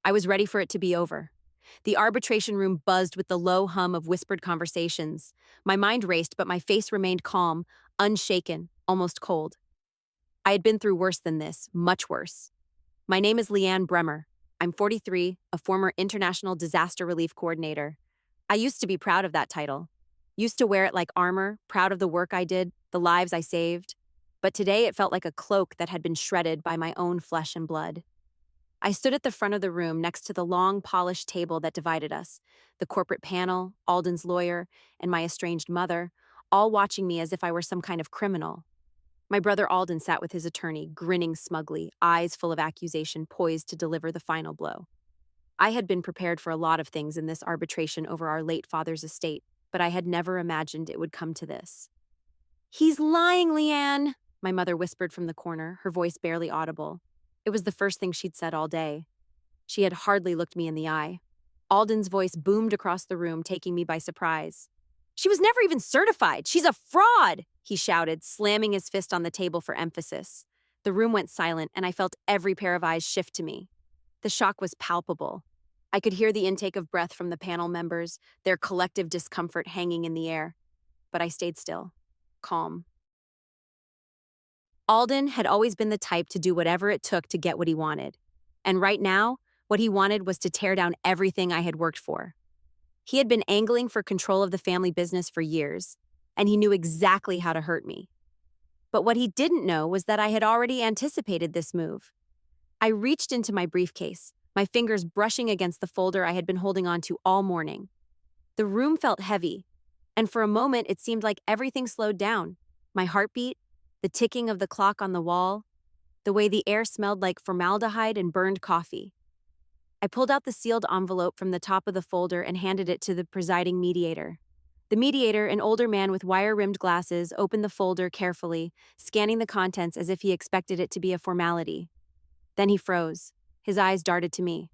I was ready for it to be over. The arbitration room buzzed with the low hum of whispered conversations. My mind raced, but my face remained calm, unshaken, almost cold. I had been through worse than this, much worse. My name is Leanne Bremer. I'm 43, a former international disaster relief coordinator. I used to be proud of that title. Used to wear it like armor, proud of the work I did, the lives I saved. But today it felt like a cloak that had been shredded by my own flesh and blood. I stood at the front of the room next to the long, polished table that divided us, the corporate panel, Alden's lawyer, and my estranged mother, all watching me as if I were some kind of criminal. My brother Alden sat with his attorney, grinning smugly, eyes full of accusation, poised to deliver the final blow. I had been prepared for a lot of things in this arbitration over our late father's estate, but I had never imagined it would come to this. "He's lying, Leanne," my mother whispered from the corner, her voice barely audible. It was the first thing she'd said all day. She had hardly looked me in the eye. Alden's voice boomed across the room, taking me by surprise. "She was never even certified. She's a fraud," he shouted, slamming his fist on the table for emphasis. The room went silent, and I felt every pair of eyes shift to me. The shock was palpable. I could hear the intake of breath from the panel members, their collective discomfort hanging in the air. But I stayed still, calm. Alden had always been the type to do whatever it took to get what he wanted. And right now, what he wanted was to tear down everything I had worked for. He had been angling for control of the family business for years, and he knew exactly how to hurt me. But what he didn't know was that I had already anticipated this move. I reached into my briefcase, my fingers brushing against the folder I had been holding on to all morning. The room felt heavy, and for a moment it seemed like everything slowed down. My heartbeat, the ticking of the clock on the wall, the way the air smelled like formaldehyde and burned coffee. I pulled out the sealed envelope from the top of the folder and handed it to the presiding mediator. The mediator, an older man with wire-rimmed glasses, opened the folder carefully, scanning the contents as if he expected it to be a formality. Then he froze. His eyes darted to me.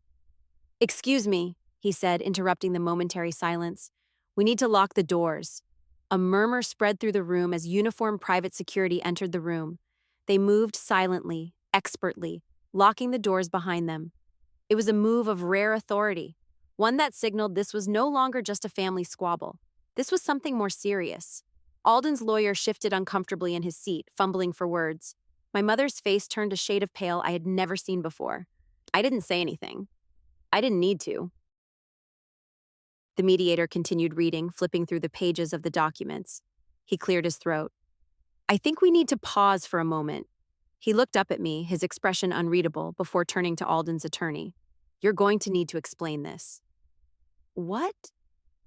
"Excuse me," he said, interrupting the momentary silence. "We need to lock the doors." A murmur spread through the room as uniformed private security entered the room. They moved silently, expertly, locking the doors behind them. It was a move of rare authority, one that signaled this was no longer just a family squabble. This was something more serious. Alden's lawyer shifted uncomfortably in his seat, fumbling for words. My mother's face turned a shade of pale I had never seen before. I didn't say anything. I didn't need to. The mediator continued reading, flipping through the pages of the documents. He cleared his throat. "I think we need to pause for a moment." He looked up at me, his expression unreadable, before turning to Alden's attorney. "You're going to need to explain this." "What?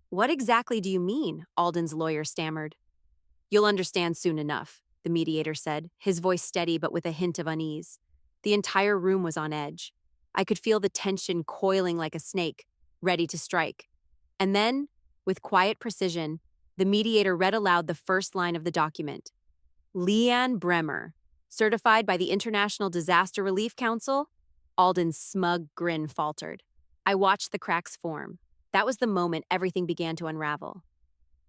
What exactly do you mean?" Alden's lawyer stammered. "You'll understand soon enough," the mediator said, his voice steady but with a hint of unease. The entire room was on edge. I could feel the tension coiling like a snake, ready to strike. And then, with quiet precision, the mediator read aloud the first line of the document. "Leanne Bremer, certified by the International Disaster Relief Council." Alden's smug grin faltered. I watched the cracks form. That was the moment everything began to unravel.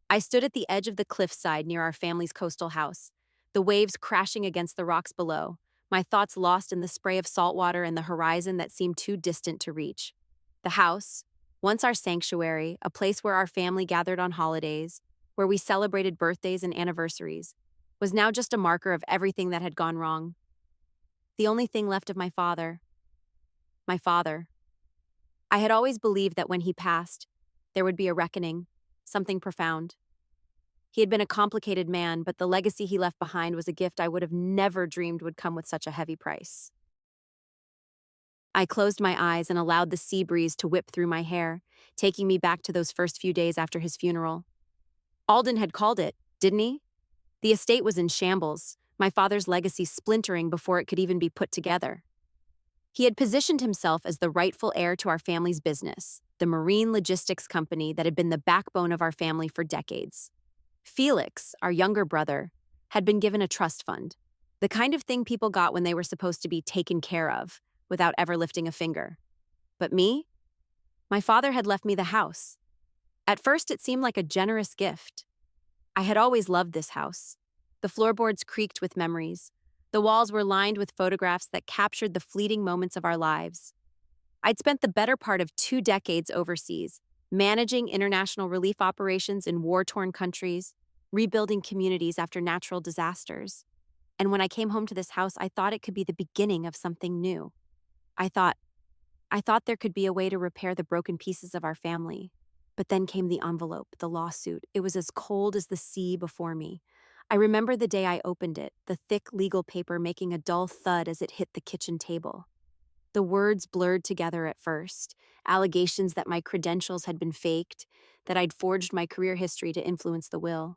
I stood at the edge of the cliffside near our family's coastal house, the waves crashing against the rocks below, my thoughts lost in the spray of salt water and the horizon that seemed too distant to reach. The house, once our sanctuary, a place where our family gathered on holidays, where we celebrated birthdays and anniversaries, was now just a marker of everything that had gone wrong. The only thing left of my father. My father. I had always believed that when he passed, there would be a reckoning, something profound. He had been a complicated man, but the legacy he left behind was a gift I would have never dreamed would come with such a heavy price. I closed my eyes and allowed the sea breeze to whip through my hair, taking me back to those first few days after his funeral. Alden had called it, didn't he? The estate was in shambles, my father's legacy splintering before it could even be put together. He had positioned himself as the rightful heir to our family's business, the marine logistics company that had been the backbone of our family for decades. Felix, our younger brother, had been given a trust fund, the kind of thing people got when they were supposed to be taken care of, without ever lifting a finger. But me? My father had left me the house. At first, it seemed like a generous gift. I had always loved this house. The floorboards creaked with memories. The walls were lined with photographs that captured the fleeting moments of our lives. I'd spent the better part of 2 decades overseas, managing international relief operations in war-torn countries, rebuilding communities after natural disasters. And when I came home to this house, I thought it could be the beginning of something new. I thought, I thought there could be a way to repair the broken pieces of our family. But then came the envelope, the lawsuit. It was as cold as the sea before me. I remember the day I opened it, the thick legal paper making a dull thud as it hit the kitchen table. The words blurred together at first, allegations that my credentials had been faked, that I'd forged my career history to influence the will,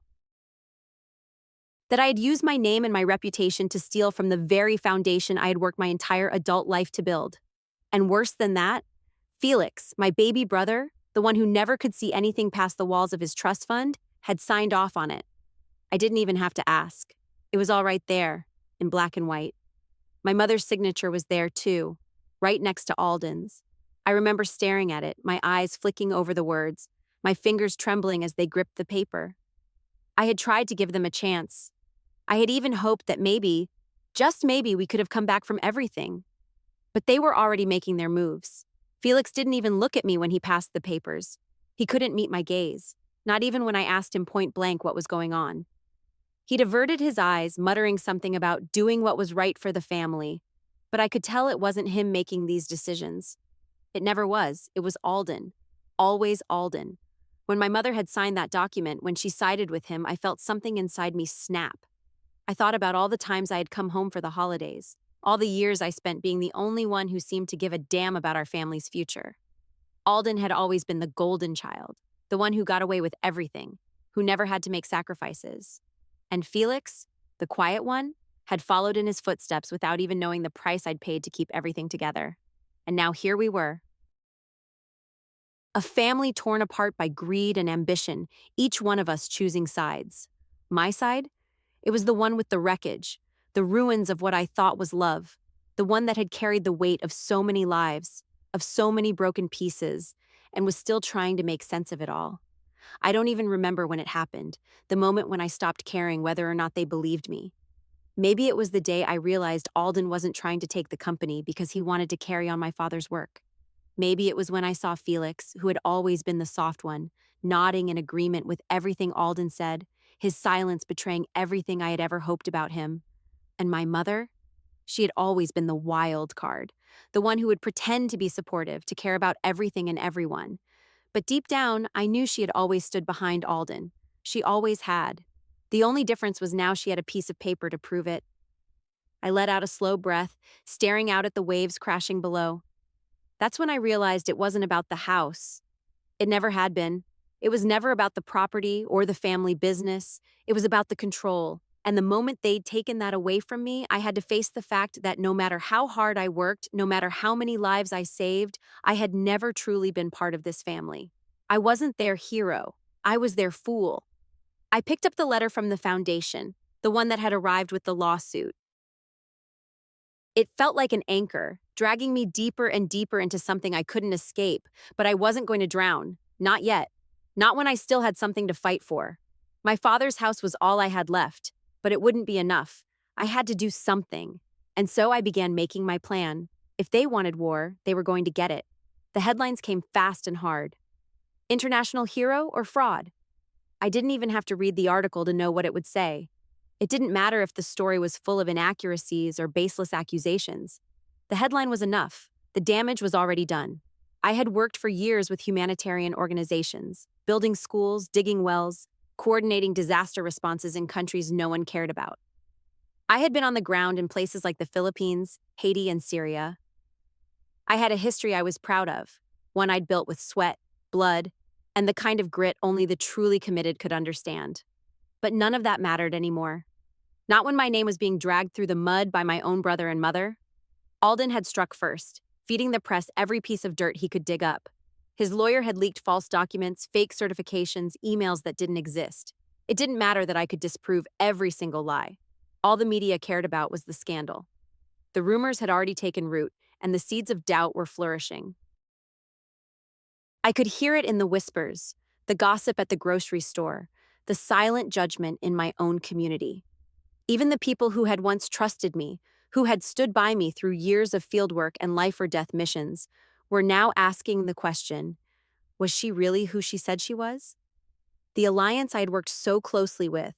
that I had used my name and my reputation to steal from the very foundation I had worked my entire adult life to build. And worse than that, Felix, my baby brother, the one who never could see anything past the walls of his trust fund, had signed off on it. I didn't even have to ask. It was all right there, in black and white. My mother's signature was there too, right next to Alden's. I remember staring at it, my eyes flicking over the words, my fingers trembling as they gripped the paper. I had tried to give them a chance. I had even hoped that maybe, just maybe, we could have come back from everything. But they were already making their moves. Felix didn't even look at me when he passed the papers. He couldn't meet my gaze, not even when I asked him point blank what was going on. He averted his eyes, muttering something about doing what was right for the family, but I could tell it wasn't him making these decisions. It never was. It was Alden. Always Alden. When my mother had signed that document, when she sided with him, I felt something inside me snap. I thought about all the times I had come home for the holidays, all the years I spent being the only one who seemed to give a damn about our family's future. Alden had always been the golden child, the one who got away with everything, who never had to make sacrifices. And Felix, the quiet one, had followed in his footsteps without even knowing the price I'd paid to keep everything together. And now here we were. A family torn apart by greed and ambition, each one of us choosing sides. My side? It was the one with the wreckage, the ruins of what I thought was love, the one that had carried the weight of so many lives, of so many broken pieces, and was still trying to make sense of it all. I don't even remember when it happened, the moment when I stopped caring whether or not they believed me. Maybe it was the day I realized Alden wasn't trying to take the company because he wanted to carry on my father's work. Maybe it was when I saw Felix, who had always been the soft one, nodding in agreement with everything Alden said, his silence betraying everything I had ever hoped about him. And my mother? She had always been the wild card, the one who would pretend to be supportive, to care about everything and everyone. But deep down, I knew she had always stood behind Alden. She always had. The only difference was now she had a piece of paper to prove it. I let out a slow breath, staring out at the waves crashing below. That's when I realized it wasn't about the house. It never had been. It was never about the property or the family business. It was about the control. And the moment they'd taken that away from me, I had to face the fact that no matter how hard I worked, no matter how many lives I saved, I had never truly been part of this family. I wasn't their hero. I was their fool. I picked up the letter from the foundation, the one that had arrived with the lawsuit. It felt like an anchor, dragging me deeper and deeper into something I couldn't escape, but I wasn't going to drown. Not yet. Not when I still had something to fight for. My father's house was all I had left, but it wouldn't be enough. I had to do something. And so I began making my plan. If they wanted war, they were going to get it. The headlines came fast and hard. International hero or fraud? I didn't even have to read the article to know what it would say. It didn't matter if the story was full of inaccuracies or baseless accusations. The headline was enough. The damage was already done. I had worked for years with humanitarian organizations, building schools, digging wells, coordinating disaster responses in countries no one cared about. I had been on the ground in places like the Philippines, Haiti, and Syria. I had a history I was proud of, one I'd built with sweat, blood, and the kind of grit only the truly committed could understand. But none of that mattered anymore. Not when my name was being dragged through the mud by my own brother and mother. Alden had struck first, feeding the press every piece of dirt he could dig up. His lawyer had leaked false documents, fake certifications, emails that didn't exist. It didn't matter that I could disprove every single lie. All the media cared about was the scandal. The rumors had already taken root, and the seeds of doubt were flourishing. I could hear it in the whispers, the gossip at the grocery store, the silent judgment in my own community. Even the people who had once trusted me, who had stood by me through years of fieldwork and life-or-death missions, were now asking the question, was she really who she said she was? The alliance I'd worked so closely with,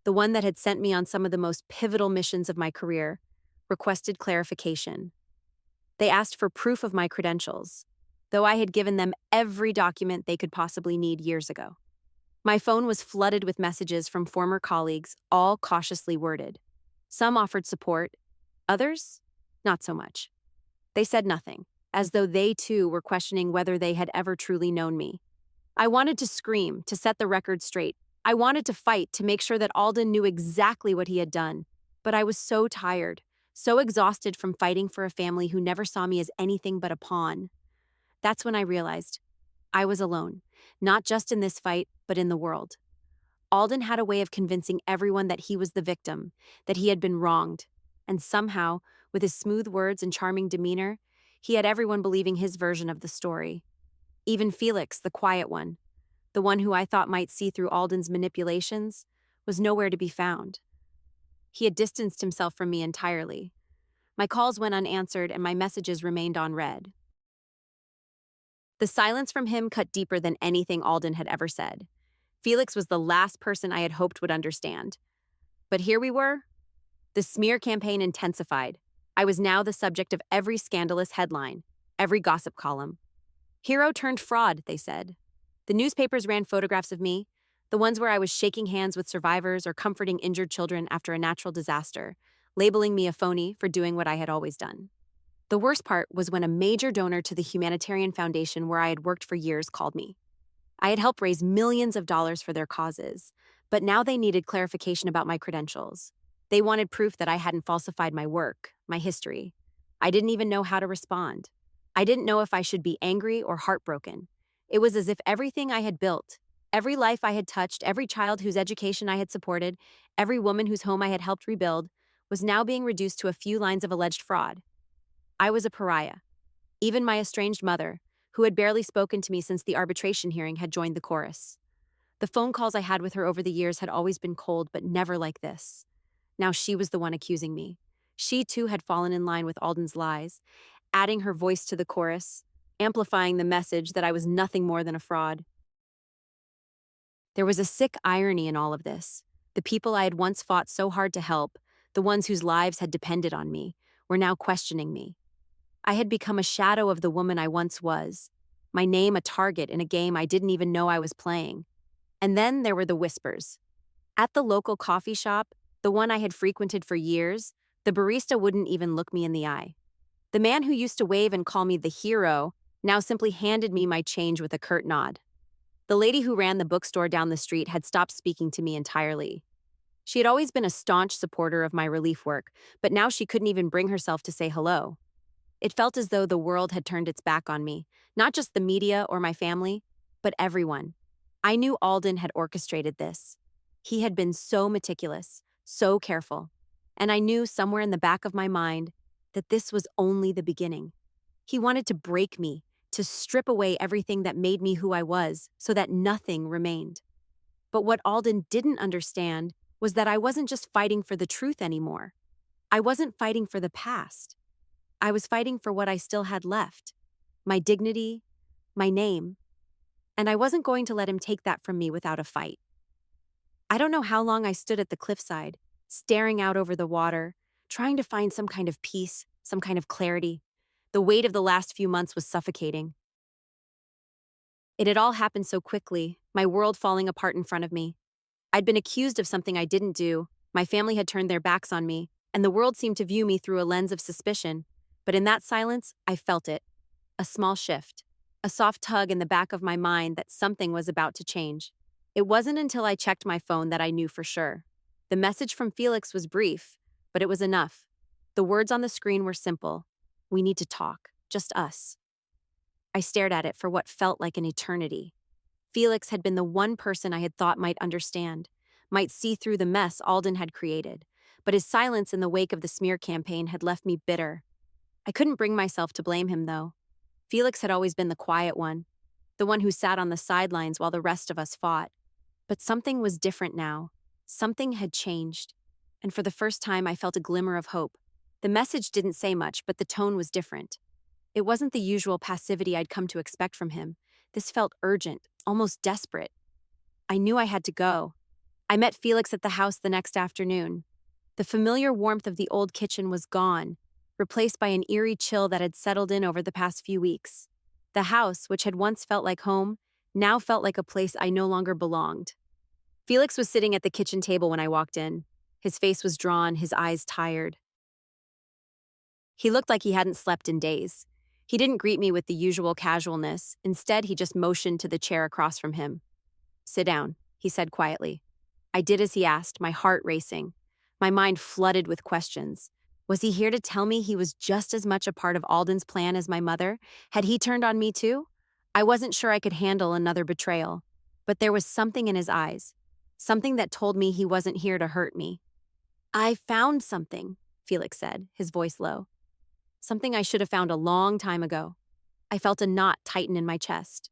the one that had sent me on some of the most pivotal missions of my career, requested clarification. They asked for proof of my credentials, though I had given them every document they could possibly need years ago. My phone was flooded with messages from former colleagues, all cautiously worded. Some offered support, others, not so much. They said nothing, as though they too were questioning whether they had ever truly known me. I wanted to scream, to set the record straight. I wanted to fight to make sure that Alden knew exactly what he had done. But I was so tired, so exhausted from fighting for a family who never saw me as anything but a pawn. That's when I realized I was alone, not just in this fight, but in the world. Alden had a way of convincing everyone that he was the victim, that he had been wronged. And somehow, with his smooth words and charming demeanor, he had everyone believing his version of the story. Even Felix, the quiet one, the one who I thought might see through Alden's manipulations, was nowhere to be found. He had distanced himself from me entirely. My calls went unanswered and my messages remained on read. The silence from him cut deeper than anything Alden had ever said. Felix was the last person I had hoped would understand. But here we were. The smear campaign intensified. I was now the subject of every scandalous headline, every gossip column. Hero turned fraud, they said. The newspapers ran photographs of me, the ones where I was shaking hands with survivors or comforting injured children after a natural disaster, labeling me a phony for doing what I had always done. The worst part was when a major donor to the humanitarian foundation where I had worked for years called me. I had helped raise millions of dollars for their causes, but now they needed clarification about my credentials. They wanted proof that I hadn't falsified my work, my history. I didn't even know how to respond. I didn't know if I should be angry or heartbroken. It was as if everything I had built, every life I had touched, every child whose education I had supported, every woman whose home I had helped rebuild, was now being reduced to a few lines of alleged fraud. I was a pariah. Even my estranged mother, who had barely spoken to me since the arbitration hearing, had joined the chorus. The phone calls I had with her over the years had always been cold, but never like this. Now she was the one accusing me. She too had fallen in line with Alden's lies, adding her voice to the chorus, amplifying the message that I was nothing more than a fraud. There was a sick irony in all of this. The people I had once fought so hard to help, the ones whose lives had depended on me, were now questioning me. I had become a shadow of the woman I once was, my name a target in a game I didn't even know I was playing. And then there were the whispers. At the local coffee shop, the one I had frequented for years, the barista wouldn't even look me in the eye. The man who used to wave and call me the hero now simply handed me my change with a curt nod. The lady who ran the bookstore down the street had stopped speaking to me entirely. She had always been a staunch supporter of my relief work, but now she couldn't even bring herself to say hello. It felt as though the world had turned its back on me, not just the media or my family, but everyone. I knew Alden had orchestrated this. He had been so meticulous, so careful, and I knew somewhere in the back of my mind that this was only the beginning. He wanted to break me, to strip away everything that made me who I was, so that nothing remained. But what Alden didn't understand was that I wasn't just fighting for the truth anymore. I wasn't fighting for the past. I was fighting for what I still had left, my dignity, my name, and I wasn't going to let him take that from me without a fight. I don't know how long I stood at the cliffside, staring out over the water, trying to find some kind of peace, some kind of clarity. The weight of the last few months was suffocating. It had all happened so quickly, my world falling apart in front of me. I'd been accused of something I didn't do, my family had turned their backs on me, and the world seemed to view me through a lens of suspicion. But in that silence, I felt it. A small shift. A soft tug in the back of my mind that something was about to change. It wasn't until I checked my phone that I knew for sure. The message from Felix was brief, but it was enough. The words on the screen were simple. We need to talk. Just us. I stared at it for what felt like an eternity. Felix had been the one person I had thought might understand, might see through the mess Alden had created, but his silence in the wake of the smear campaign had left me bitter. I couldn't bring myself to blame him, though. Felix had always been the quiet one, the one who sat on the sidelines while the rest of us fought. But something was different now. Something had changed. And for the first time, I felt a glimmer of hope. The message didn't say much, but the tone was different. It wasn't the usual passivity I'd come to expect from him. This felt urgent, almost desperate. I knew I had to go. I met Felix at the house the next afternoon. The familiar warmth of the old kitchen was gone, replaced by an eerie chill that had settled in over the past few weeks. The house, which had once felt like home, now felt like a place I no longer belonged. Felix was sitting at the kitchen table when I walked in. His face was drawn, his eyes tired. He looked like he hadn't slept in days. He didn't greet me with the usual casualness. Instead, he just motioned to the chair across from him. "Sit down," he said quietly. I did as he asked, my heart racing. My mind flooded with questions. Was he here to tell me he was just as much a part of Alden's plan as my mother? Had he turned on me too? I wasn't sure I could handle another betrayal. But there was something in his eyes. Something that told me he wasn't here to hurt me. "I found something," Felix said, his voice low. "Something I should have found a long time ago." I felt a knot tighten in my chest.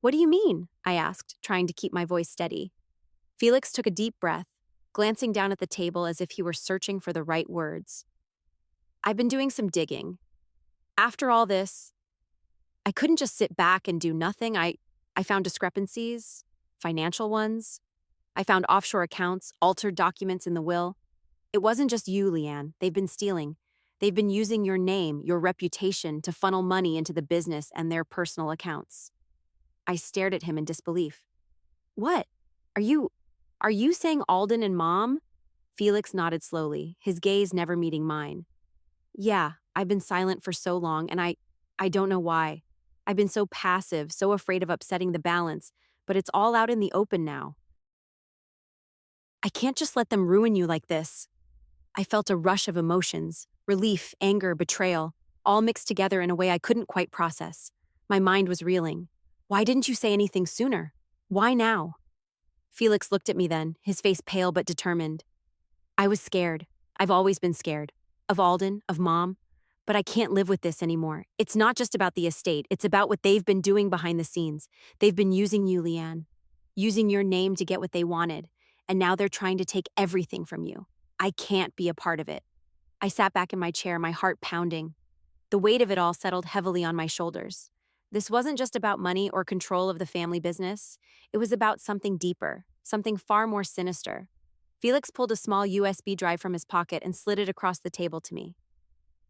"What do you mean?" I asked, trying to keep my voice steady. Felix took a deep breath, glancing down at the table as if he were searching for the right words. "I've been doing some digging. After all this, I couldn't just sit back and do nothing. I found discrepancies, financial ones. I found offshore accounts, altered documents in the will. It wasn't just you, Leanne. They've been stealing. They've been using your name, your reputation, to funnel money into the business and their personal accounts." I stared at him in disbelief. "What? Are you saying Alden and Mom?" Felix nodded slowly, his gaze never meeting mine. "Yeah, I've been silent for so long, and I don't know why. I've been so passive, so afraid of upsetting the balance, but it's all out in the open now. I can't just let them ruin you like this." I felt a rush of emotions, relief, anger, betrayal, all mixed together in a way I couldn't quite process. My mind was reeling. Why didn't you say anything sooner? Why now? Felix looked at me then, his face pale but determined. "I was scared. I've always been scared. Of Alden, of Mom. But I can't live with this anymore. It's not just about the estate. It's about what they've been doing behind the scenes. They've been using you, Leanne. Using your name to get what they wanted. And now they're trying to take everything from you. I can't be a part of it." I sat back in my chair, my heart pounding. The weight of it all settled heavily on my shoulders. This wasn't just about money or control of the family business. It was about something deeper, something far more sinister. Felix pulled a small USB drive from his pocket and slid it across the table to me.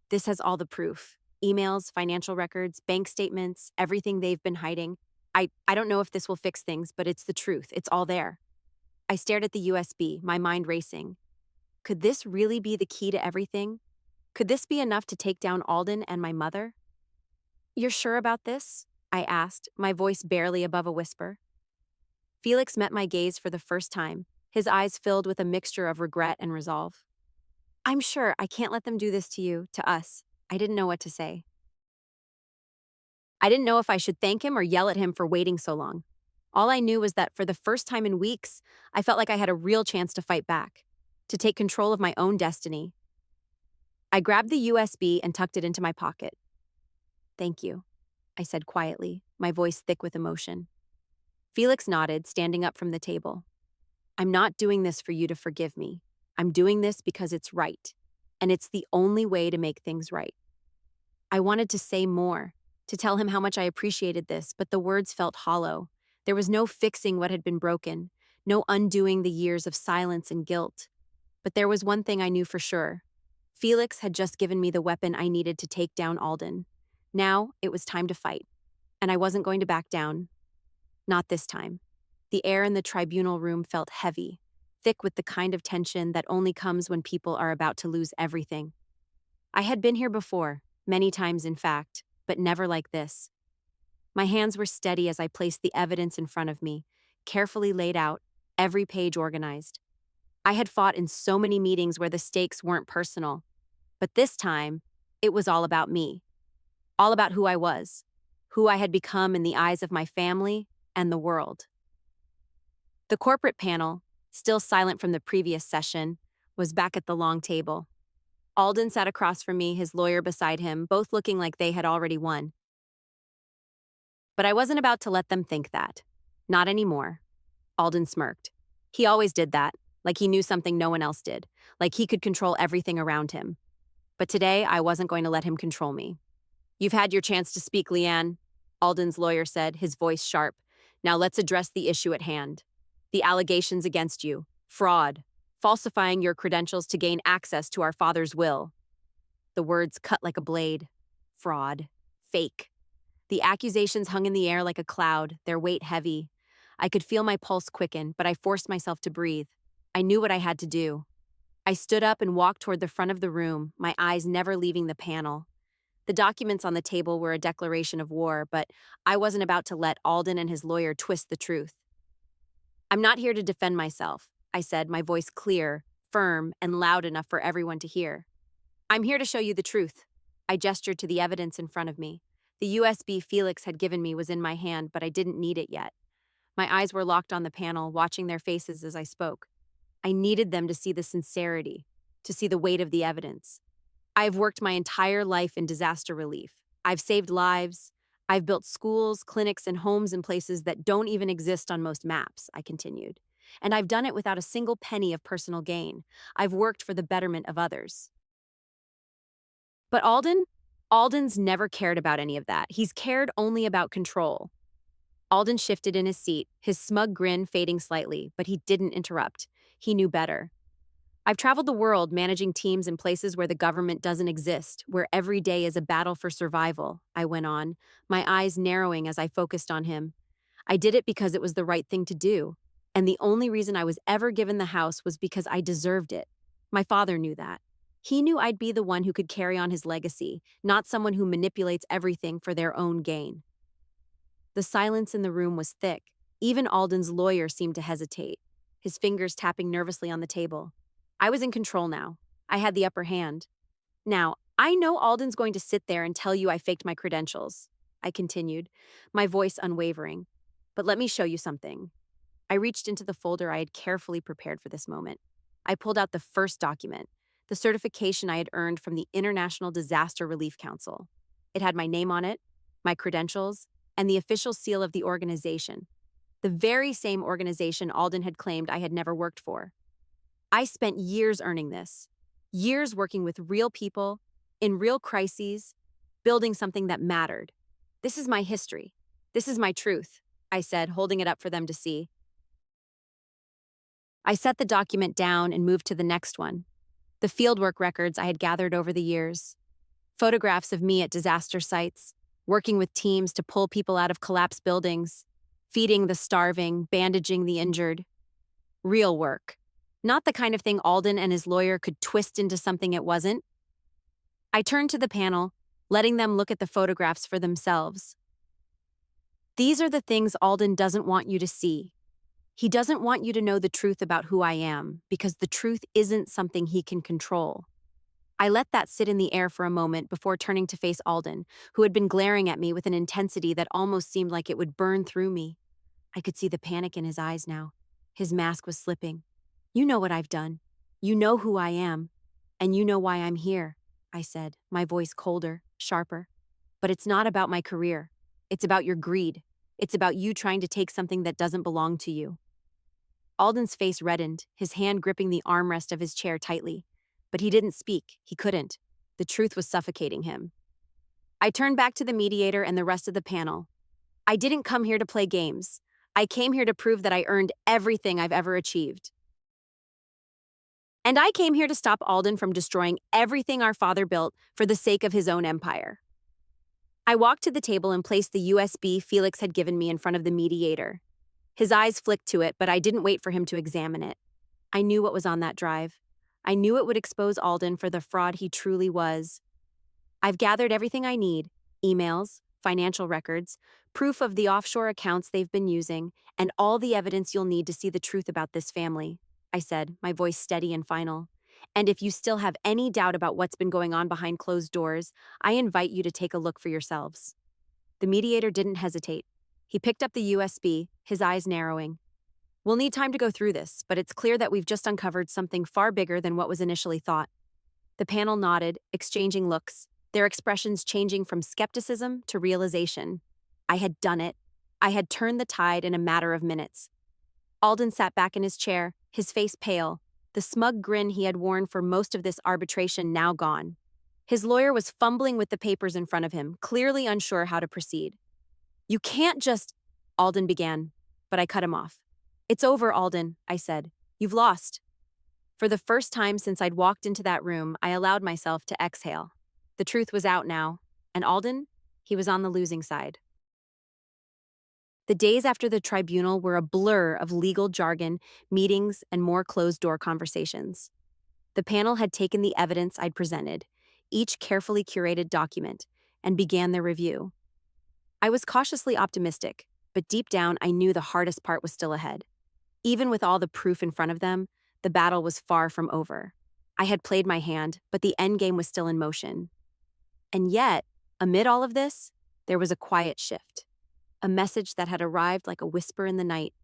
"This has all the proof. Emails, financial records, bank statements, everything they've been hiding. I don't know if this will fix things, but it's the truth. It's all there." I stared at the USB, my mind racing. Could this really be the key to everything? Could this be enough to take down Alden and my mother? "You're sure about this?" I asked, my voice barely above a whisper. Felix met my gaze for the first time, his eyes filled with a mixture of regret and resolve. "I'm sure. I can't let them do this to you, to us." I didn't know what to say. I didn't know if I should thank him or yell at him for waiting so long. All I knew was that for the first time in weeks, I felt like I had a real chance to fight back, to take control of my own destiny. I grabbed the USB and tucked it into my pocket. "Thank you," I said quietly, my voice thick with emotion. Felix nodded, standing up from the table. "I'm not doing this for you to forgive me. I'm doing this because it's right, and it's the only way to make things right." I wanted to say more, to tell him how much I appreciated this, but the words felt hollow. There was no fixing what had been broken, no undoing the years of silence and guilt. But there was one thing I knew for sure. Felix had just given me the weapon I needed to take down Alden. Now it was time to fight, and I wasn't going to back down. Not this time. The air in the tribunal room felt heavy, thick with the kind of tension that only comes when people are about to lose everything. I had been here before, many times in fact, but never like this. My hands were steady as I placed the evidence in front of me, carefully laid out, every page organized. I had fought in so many meetings where the stakes weren't personal, but this time, it was all about me. All about who I was, who I had become in the eyes of my family and the world. The corporate panel, still silent from the previous session, was back at the long table. Alden sat across from me, his lawyer beside him, both looking like they had already won. But I wasn't about to let them think that. Not anymore. Alden smirked. He always did that, like he knew something no one else did, like he could control everything around him. But today, I wasn't going to let him control me. You've had your chance to speak, Leanne, Alden's lawyer said, his voice sharp. Now let's address the issue at hand. The allegations against you. Fraud. Falsifying your credentials to gain access to our father's will. The words cut like a blade. Fraud. Fake. The accusations hung in the air like a cloud, their weight heavy. I could feel my pulse quicken, but I forced myself to breathe. I knew what I had to do. I stood up and walked toward the front of the room, my eyes never leaving the panel. The documents on the table were a declaration of war, but I wasn't about to let Alden and his lawyer twist the truth. I'm not here to defend myself, I said, my voice clear, firm, and loud enough for everyone to hear. I'm here to show you the truth. I gestured to the evidence in front of me. The USB Felix had given me was in my hand, but I didn't need it yet. My eyes were locked on the panel, watching their faces as I spoke. I needed them to see the sincerity, to see the weight of the evidence. I've worked my entire life in disaster relief. I've saved lives. I've built schools, clinics, and homes in places that don't even exist on most maps, I continued. And I've done it without a single penny of personal gain. I've worked for the betterment of others. But Alden's never cared about any of that. He's cared only about control. Alden shifted in his seat, his smug grin fading slightly, but he didn't interrupt. He knew better. I've traveled the world managing teams in places where the government doesn't exist, where every day is a battle for survival, I went on, my eyes narrowing as I focused on him. I did it because it was the right thing to do, and the only reason I was ever given the house was because I deserved it. My father knew that. He knew I'd be the one who could carry on his legacy, not someone who manipulates everything for their own gain. The silence in the room was thick. Even Alden's lawyer seemed to hesitate, his fingers tapping nervously on the table. I was in control now. I had the upper hand. Now, I know Alden's going to sit there and tell you I faked my credentials, I continued, my voice unwavering. But let me show you something. I reached into the folder I had carefully prepared for this moment. I pulled out the first document, the certification I had earned from the International Disaster Relief Council. It had my name on it, my credentials, and the official seal of the organization, the very same organization Alden had claimed I had never worked for. I spent years earning this, years working with real people, in real crises, building something that mattered. This is my history. This is my truth, I said, holding it up for them to see. I set the document down and moved to the next one, the fieldwork records I had gathered over the years. Photographs of me at disaster sites, working with teams to pull people out of collapsed buildings, feeding the starving, bandaging the injured. Real work. Not the kind of thing Alden and his lawyer could twist into something it wasn't. I turned to the panel, letting them look at the photographs for themselves. These are the things Alden doesn't want you to see. He doesn't want you to know the truth about who I am, because the truth isn't something he can control. I let that sit in the air for a moment before turning to face Alden, who had been glaring at me with an intensity that almost seemed like it would burn through me. I could see the panic in his eyes now. His mask was slipping. You know what I've done. You know who I am. And you know why I'm here, I said, my voice colder, sharper. But it's not about my career. It's about your greed. It's about you trying to take something that doesn't belong to you. Alden's face reddened, his hand gripping the armrest of his chair tightly. But he didn't speak. He couldn't. The truth was suffocating him. I turned back to the mediator and the rest of the panel. I didn't come here to play games. I came here to prove that I earned everything I've ever achieved. And I came here to stop Alden from destroying everything our father built for the sake of his own empire. I walked to the table and placed the USB Felix had given me in front of the mediator. His eyes flicked to it, but I didn't wait for him to examine it. I knew what was on that drive. I knew it would expose Alden for the fraud he truly was. I've gathered everything I need, emails, financial records, proof of the offshore accounts they've been using, and all the evidence you'll need to see the truth about this family, I said, my voice steady and final. And if you still have any doubt about what's been going on behind closed doors, I invite you to take a look for yourselves. The mediator didn't hesitate. He picked up the USB, his eyes narrowing. We'll need time to go through this, but it's clear that we've just uncovered something far bigger than what was initially thought. The panel nodded, exchanging looks, their expressions changing from skepticism to realization. I had done it. I had turned the tide in a matter of minutes. Alden sat back in his chair, his face pale, the smug grin he had worn for most of this arbitration now gone. His lawyer was fumbling with the papers in front of him, clearly unsure how to proceed. You can't just, Alden began, but I cut him off. It's over, Alden, I said. You've lost. For the first time since I'd walked into that room, I allowed myself to exhale. The truth was out now, and Alden, he was on the losing side. The days after the tribunal were a blur of legal jargon, meetings, and more closed-door conversations. The panel had taken the evidence I'd presented, each carefully curated document, and began their review. I was cautiously optimistic, but deep down I knew the hardest part was still ahead. Even with all the proof in front of them, the battle was far from over. I had played my hand, but the endgame was still in motion. And yet, amid all of this, there was a quiet shift. A message that had arrived like a whisper in the night,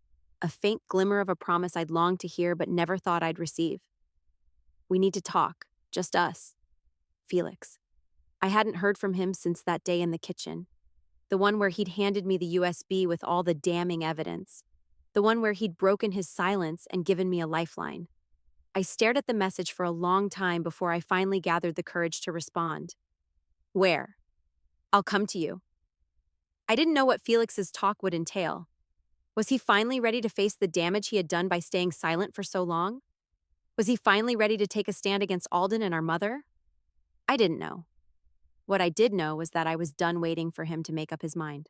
a faint glimmer of a promise I'd longed to hear but never thought I'd receive. We need to talk, just us. Felix. I hadn't heard from him since that day in the kitchen. The one where he'd handed me the USB with all the damning evidence. The one where he'd broken his silence and given me a lifeline. I stared at the message for a long time before I finally gathered the courage to respond. Where? I'll come to you. I didn't know what Felix's talk would entail. Was he finally ready to face the damage he had done by staying silent for so long? Was he finally ready to take a stand against Alden and our mother? I didn't know. What I did know was that I was done waiting for him to make up his mind.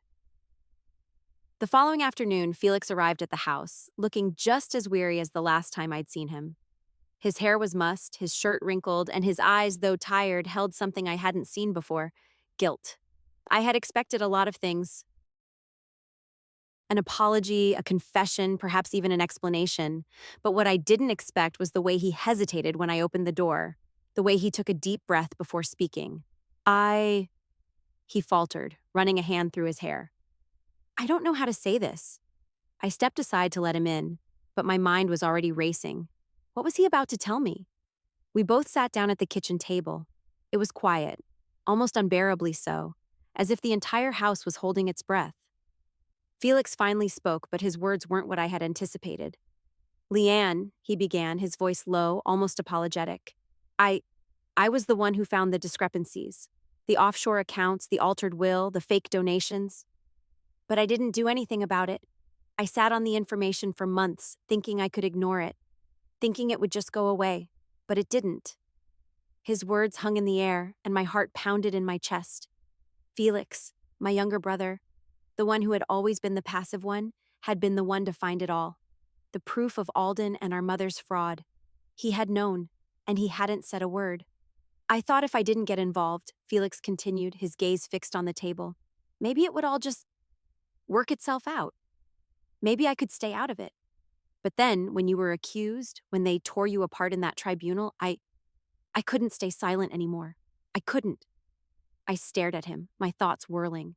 The following afternoon, Felix arrived at the house, looking just as weary as the last time I'd seen him. His hair was mussed, his shirt wrinkled, and his eyes, though tired, held something I hadn't seen before: guilt. I had expected a lot of things. An apology, a confession, perhaps even an explanation. But what I didn't expect was the way he hesitated when I opened the door, the way he took a deep breath before speaking. He faltered, running a hand through his hair. I don't know how to say this. I stepped aside to let him in, but my mind was already racing. What was he about to tell me? We both sat down at the kitchen table. It was quiet, almost unbearably so, as if the entire house was holding its breath. Felix finally spoke, but his words weren't what I had anticipated. Leanne, he began, his voice low, almost apologetic. I was the one who found the discrepancies. The offshore accounts, the altered will, the fake donations. But I didn't do anything about it. I sat on the information for months, thinking I could ignore it, thinking it would just go away, but it didn't. His words hung in the air, and my heart pounded in my chest. Felix, my younger brother, the one who had always been the passive one, had been the one to find it all. The proof of Alden and our mother's fraud. He had known, and he hadn't said a word. I thought if I didn't get involved, Felix continued, his gaze fixed on the table, maybe it would all just work itself out. Maybe I could stay out of it. But then, when you were accused, when they tore you apart in that tribunal, I couldn't stay silent anymore. I couldn't. I stared at him, my thoughts whirling.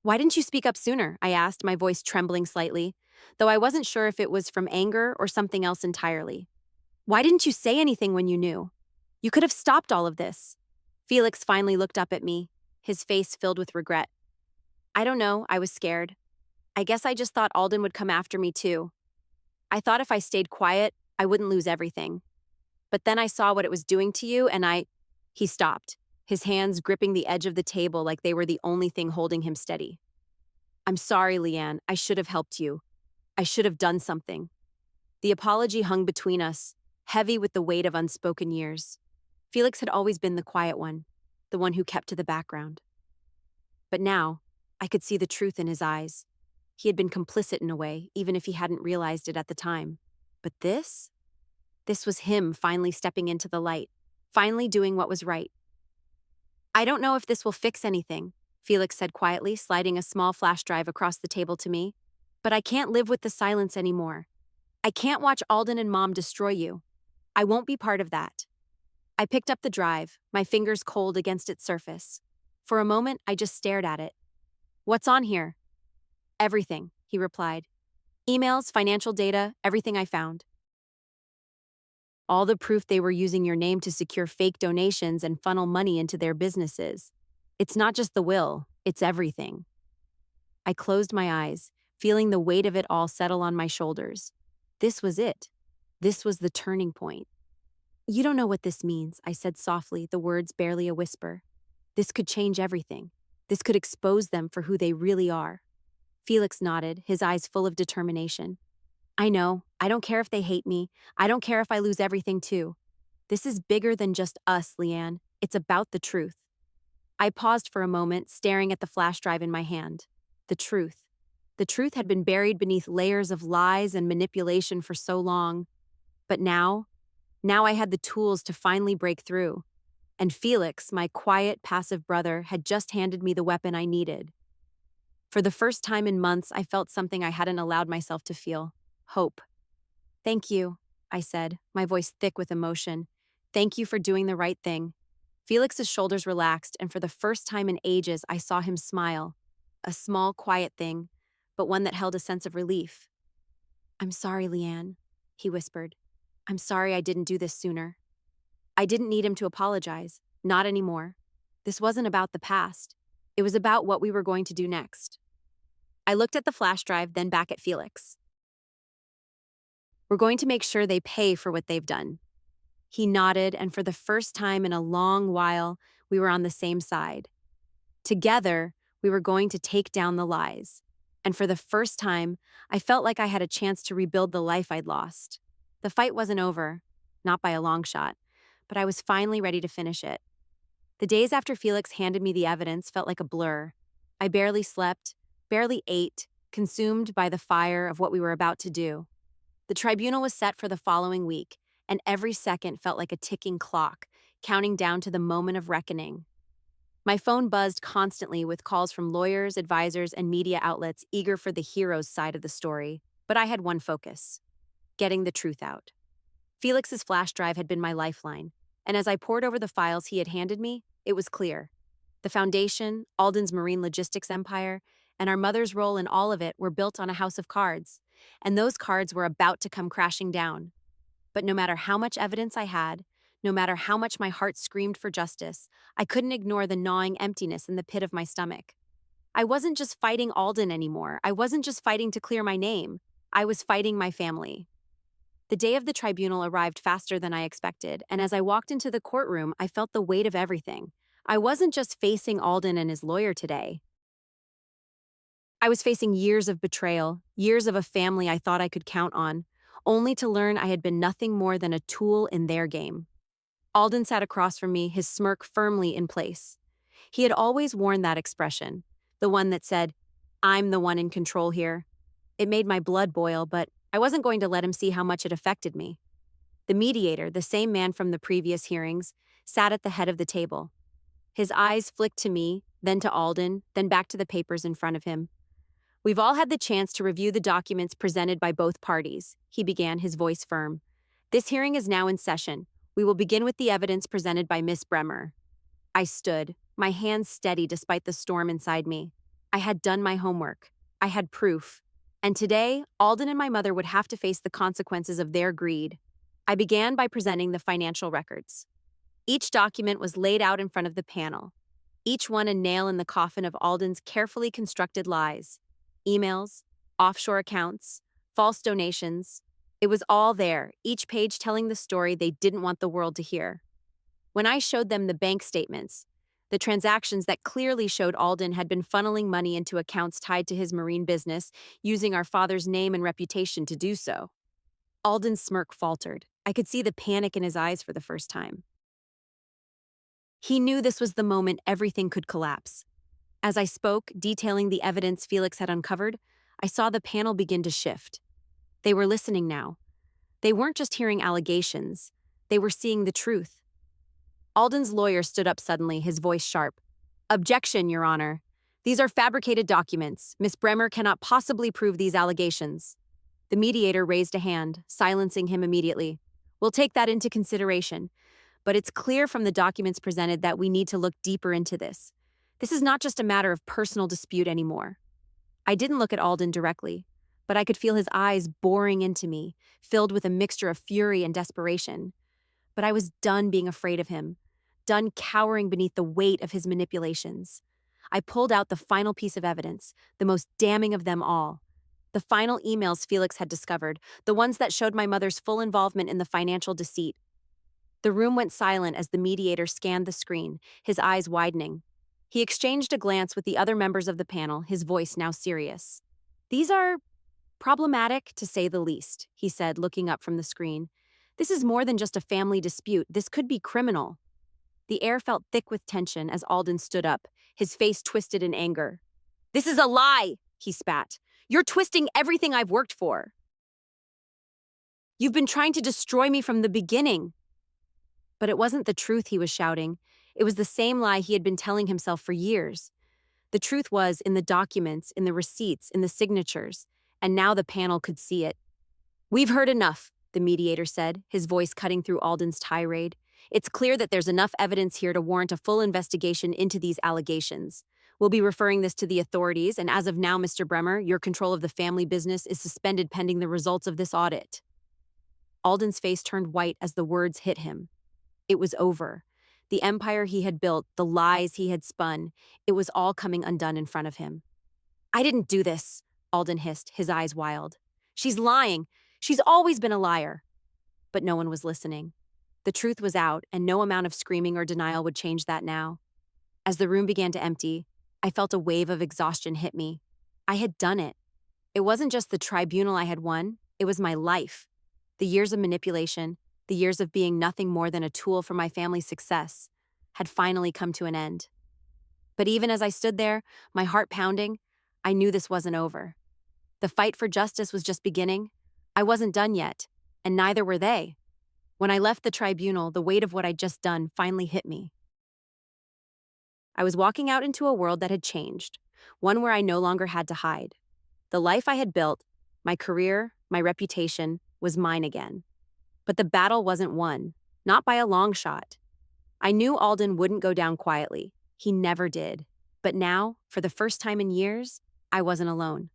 Why didn't you speak up sooner? I asked, my voice trembling slightly, though I wasn't sure if it was from anger or something else entirely. Why didn't you say anything when you knew? You could have stopped all of this. Felix finally looked up at me, his face filled with regret. I don't know, I was scared. I guess I just thought Alden would come after me too. I thought if I stayed quiet, I wouldn't lose everything. But then I saw what it was doing to you, and He stopped, his hands gripping the edge of the table like they were the only thing holding him steady. I'm sorry, Leanne. I should have helped you. I should have done something. The apology hung between us, heavy with the weight of unspoken years. Felix had always been the quiet one, the one who kept to the background. But now, I could see the truth in his eyes. He had been complicit in a way, even if he hadn't realized it at the time. But this? This was him finally stepping into the light, finally doing what was right. I don't know if this will fix anything, Felix said quietly, sliding a small flash drive across the table to me. But I can't live with the silence anymore. I can't watch Alden and Mom destroy you. I won't be part of that. I picked up the drive, my fingers cold against its surface. For a moment, I just stared at it. What's on here? Everything, he replied. Emails, financial data, everything I found. All the proof they were using your name to secure fake donations and funnel money into their businesses. It's not just the will, it's everything. I closed my eyes, feeling the weight of it all settle on my shoulders. This was it. This was the turning point. You don't know what this means, I said softly, the words barely a whisper. This could change everything. This could expose them for who they really are. Felix nodded, his eyes full of determination. I know. I don't care if they hate me. I don't care if I lose everything too. This is bigger than just us, Leanne. It's about the truth. I paused for a moment, staring at the flash drive in my hand. The truth. The truth had been buried beneath layers of lies and manipulation for so long. But now I had the tools to finally break through. And Felix, my quiet, passive brother, had just handed me the weapon I needed. For the first time in months, I felt something I hadn't allowed myself to feel: hope. Thank you, I said, my voice thick with emotion. Thank you for doing the right thing. Felix's shoulders relaxed, and for the first time in ages, I saw him smile. A small, quiet thing, but one that held a sense of relief. I'm sorry, Leanne, he whispered. I'm sorry I didn't do this sooner. I didn't need him to apologize. Not anymore. This wasn't about the past. It was about what we were going to do next. I looked at the flash drive, then back at Felix. We're going to make sure they pay for what they've done. He nodded, and for the first time in a long while, we were on the same side. Together, we were going to take down the lies. And for the first time, I felt like I had a chance to rebuild the life I'd lost. The fight wasn't over, not by a long shot, but I was finally ready to finish it. The days after Felix handed me the evidence felt like a blur. I barely slept, barely ate, consumed by the fire of what we were about to do. The tribunal was set for the following week, and every second felt like a ticking clock, counting down to the moment of reckoning. My phone buzzed constantly with calls from lawyers, advisors, and media outlets eager for the hero's side of the story, but I had one focus: getting the truth out. Felix's flash drive had been my lifeline, and as I pored over the files he had handed me, it was clear. The foundation, Alden's marine logistics empire, and our mother's role in all of it were built on a house of cards, and those cards were about to come crashing down. But no matter how much evidence I had, no matter how much my heart screamed for justice, I couldn't ignore the gnawing emptiness in the pit of my stomach. I wasn't just fighting Alden anymore. I wasn't just fighting to clear my name. I was fighting my family. The day of the tribunal arrived faster than I expected, and as I walked into the courtroom, I felt the weight of everything. I wasn't just facing Alden and his lawyer today. I was facing years of betrayal, years of a family I thought I could count on, only to learn I had been nothing more than a tool in their game. Alden sat across from me, his smirk firmly in place. He had always worn that expression, the one that said, "I'm the one in control here." It made my blood boil, but I wasn't going to let him see how much it affected me. The mediator, the same man from the previous hearings, sat at the head of the table. His eyes flicked to me, then to Alden, then back to the papers in front of him. We've all had the chance to review the documents presented by both parties, he began, his voice firm. This hearing is now in session. We will begin with the evidence presented by Miss Bremer. I stood, my hands steady despite the storm inside me. I had done my homework. I had proof. And today, Alden and my mother would have to face the consequences of their greed. I began by presenting the financial records. Each document was laid out in front of the panel, each one a nail in the coffin of Alden's carefully constructed lies. Emails, offshore accounts, false donations. It was all there, each page telling the story they didn't want the world to hear. When I showed them the bank statements, the transactions that clearly showed Alden had been funneling money into accounts tied to his marine business, using our father's name and reputation to do so. Alden's smirk faltered. I could see the panic in his eyes for the first time. He knew this was the moment everything could collapse. As I spoke, detailing the evidence Felix had uncovered, I saw the panel begin to shift. They were listening now. They weren't just hearing allegations. They were seeing the truth. Alden's lawyer stood up suddenly, his voice sharp. "Objection, Your Honor. These are fabricated documents. Miss Bremer cannot possibly prove these allegations." The mediator raised a hand, silencing him immediately. "We'll take that into consideration. But it's clear from the documents presented that we need to look deeper into this. This is not just a matter of personal dispute anymore." I didn't look at Alden directly, but I could feel his eyes boring into me, filled with a mixture of fury and desperation. But I was done being afraid of him, done cowering beneath the weight of his manipulations. I pulled out the final piece of evidence, the most damning of them all. The final emails Felix had discovered, the ones that showed my mother's full involvement in the financial deceit. The room went silent as the mediator scanned the screen, his eyes widening. He exchanged a glance with the other members of the panel, his voice now serious. These are problematic, to say the least, he said, looking up from the screen. This is more than just a family dispute. This could be criminal. The air felt thick with tension as Alden stood up, his face twisted in anger. This is a lie, he spat. You're twisting everything I've worked for. You've been trying to destroy me from the beginning. But it wasn't the truth he was shouting. It was the same lie he had been telling himself for years. The truth was in the documents, in the receipts, in the signatures, and now the panel could see it. We've heard enough, the mediator said, his voice cutting through Alden's tirade. It's clear that there's enough evidence here to warrant a full investigation into these allegations. We'll be referring this to the authorities, and as of now, Mr. Bremer, your control of the family business is suspended pending the results of this audit. Alden's face turned white as the words hit him. It was over. The empire he had built, the lies he had spun, it was all coming undone in front of him. I didn't do this, Alden hissed, his eyes wild. She's lying. She's always been a liar. But no one was listening. The truth was out, and no amount of screaming or denial would change that now. As the room began to empty, I felt a wave of exhaustion hit me. I had done it. It wasn't just the tribunal I had won, it was my life. The years of manipulation, the years of being nothing more than a tool for my family's success, had finally come to an end. But even as I stood there, my heart pounding, I knew this wasn't over. The fight for justice was just beginning. I wasn't done yet, and neither were they. When I left the tribunal, the weight of what I'd just done finally hit me. I was walking out into a world that had changed, one where I no longer had to hide. The life I had built, my career, my reputation, was mine again. But the battle wasn't won, not by a long shot. I knew Alden wouldn't go down quietly. He never did. But now, for the first time in years, I wasn't alone.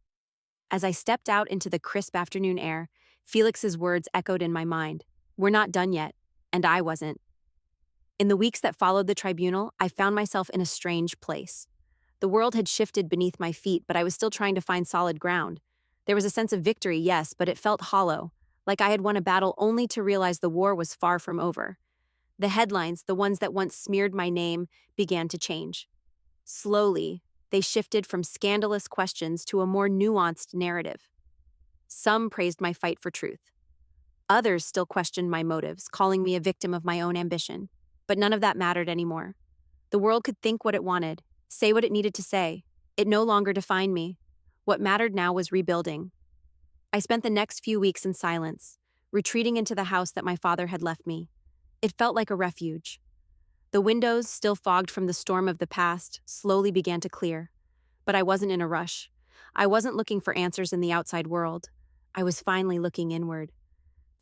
As I stepped out into the crisp afternoon air, Felix's words echoed in my mind. We're not done yet, and I wasn't. In the weeks that followed the tribunal, I found myself in a strange place. The world had shifted beneath my feet, but I was still trying to find solid ground. There was a sense of victory, yes, but it felt hollow, like I had won a battle only to realize the war was far from over. The headlines, the ones that once smeared my name, began to change. Slowly, they shifted from scandalous questions to a more nuanced narrative. Some praised my fight for truth. Others still questioned my motives, calling me a victim of my own ambition. But none of that mattered anymore. The world could think what it wanted, say what it needed to say. It no longer defined me. What mattered now was rebuilding. I spent the next few weeks in silence, retreating into the house that my father had left me. It felt like a refuge. The windows, still fogged from the storm of the past, slowly began to clear. But I wasn't in a rush. I wasn't looking for answers in the outside world. I was finally looking inward.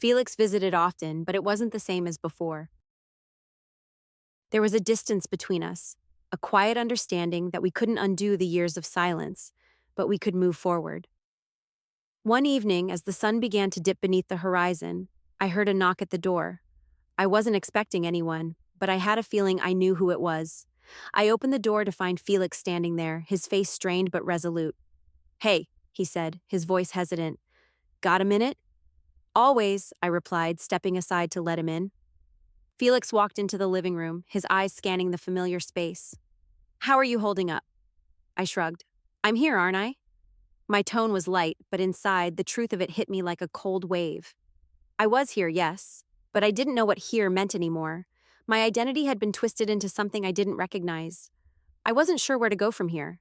Felix visited often, but it wasn't the same as before. There was a distance between us, a quiet understanding that we couldn't undo the years of silence, but we could move forward. One evening, as the sun began to dip beneath the horizon, I heard a knock at the door. I wasn't expecting anyone, but I had a feeling I knew who it was. I opened the door to find Felix standing there, his face strained but resolute. Hey, he said, his voice hesitant. Got a minute? Always, I replied, stepping aside to let him in. Felix walked into the living room, his eyes scanning the familiar space. How are you holding up? I shrugged. I'm here, aren't I? My tone was light, but inside, the truth of it hit me like a cold wave. I was here, yes, but I didn't know what here meant anymore. My identity had been twisted into something I didn't recognize. I wasn't sure where to go from here.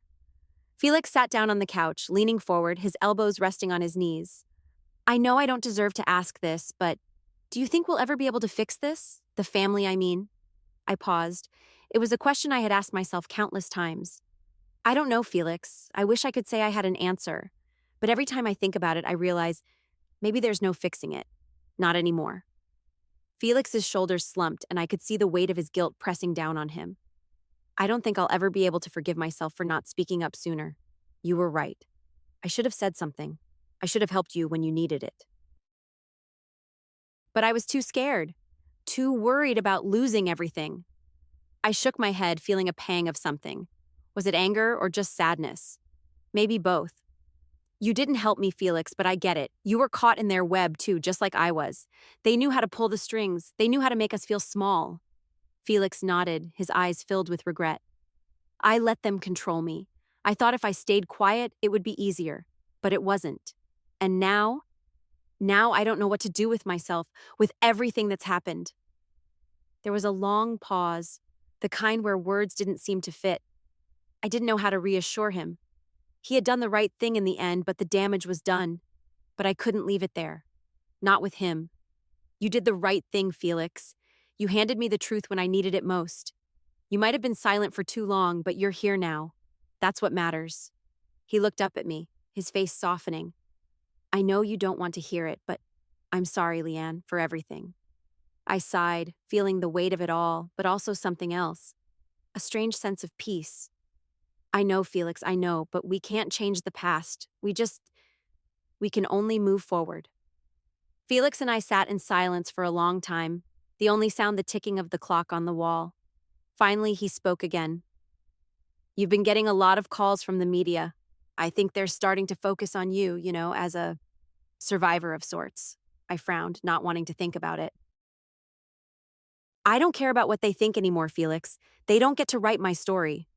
Felix sat down on the couch, leaning forward, his elbows resting on his knees. I know I don't deserve to ask this, but do you think we'll ever be able to fix this? The family, I mean. I paused. It was a question I had asked myself countless times. I don't know, Felix. I wish I could say I had an answer. But every time I think about it, I realize maybe there's no fixing it. Not anymore. Felix's shoulders slumped, and I could see the weight of his guilt pressing down on him. I don't think I'll ever be able to forgive myself for not speaking up sooner. You were right. I should have said something. I should have helped you when you needed it. But I was too scared. Too worried about losing everything. I shook my head, feeling a pang of something. Was it anger or just sadness? Maybe both. You didn't help me, Felix, but I get it. You were caught in their web, too, just like I was. They knew how to pull the strings. They knew how to make us feel small. Felix nodded, his eyes filled with regret. I let them control me. I thought if I stayed quiet, it would be easier. But it wasn't. And now I don't know what to do with myself, with everything that's happened. There was a long pause, the kind where words didn't seem to fit. I didn't know how to reassure him. He had done the right thing in the end, but the damage was done. But I couldn't leave it there. Not with him. You did the right thing, Felix. You handed me the truth when I needed it most. You might have been silent for too long, but you're here now. That's what matters. He looked up at me, his face softening. I know you don't want to hear it, but I'm sorry, Leanne, for everything. I sighed, feeling the weight of it all, but also something else. A strange sense of peace. I know, Felix, I know, but we can't change the past. We can only move forward. Felix and I sat in silence for a long time, the only sound the ticking of the clock on the wall. Finally, he spoke again. You've been getting a lot of calls from the media. I think they're starting to focus on you, as a survivor of sorts. I frowned, not wanting to think about it. I don't care about what they think anymore, Felix. They don't get to write my story.